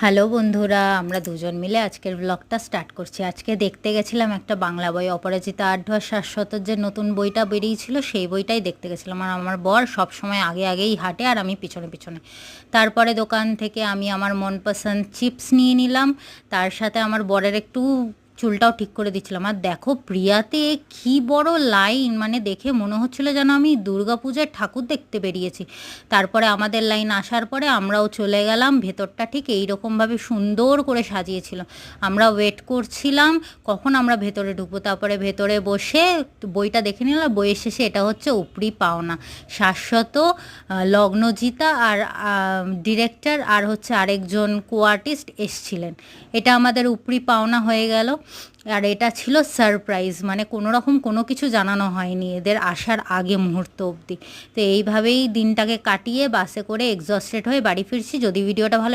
Hello বন্ধুরা, আমরা দুজন মিলে আজকের ব্লগটা স্টার্ট করছি। আজকে দেখতে গেছিলাম একটা বাংলা বই, অপরাজিতা আঢ্যর শাশ্বতর যে নতুন বইটা বেরিয়েছিল সেই বইটাই দেখতে গেছিলাম। আর আমার বর সব সময় আগে আগেই হাঁটে আর আমি পিছনে পিছনে। তারপরে দোকান থেকে আমি আমার মনপসন্দ চিপস নিয়ে নিলাম, তার সাথে আমার বরের একটু চুলটাও ঠিক করে দিচ্ছিলাম। আর দেখো প্রিয়াতে কি বড় লাইন, মানে দেখে মনে হচ্ছিল যেন আমি দুর্গাপূজার ঠাকুর দেখতে বেরিয়েছি। তারপরে আমাদের লাইন আসার পরে আমরাও চলে গেলাম। ভেতরটা ঠিক এইরকমভাবে সুন্দর করে সাজিয়েছিল। আমরা ওয়েট করছিলাম কখন আমরা ভেতরে ঢুকবো। তারপরে ভেতরে বসে বইটা দেখে নিলাম। বইয়ের শেষে এটা হচ্ছে উপরি পাওনা, শাশ্বত, লগ্নজিতা আর ডিরেক্টর আর হচ্ছে আরেকজন কো আর্টিস্ট এসছিলেন। এটা আমাদের উপরি পাওনা হয়ে গেল। আর এটা ছিল সারপ্রাইজ, মানে কোনো রকম কোনো কিছু জানানো হয়নি এদের আসার আগে মুহূর্ত অবধি। তো এইভাবেই দিনটাকে কাটিয়ে বাসে করে এক্সস্টেড হয়ে বাড়ি ফিরছি। যদি ভিডিওটা ভালো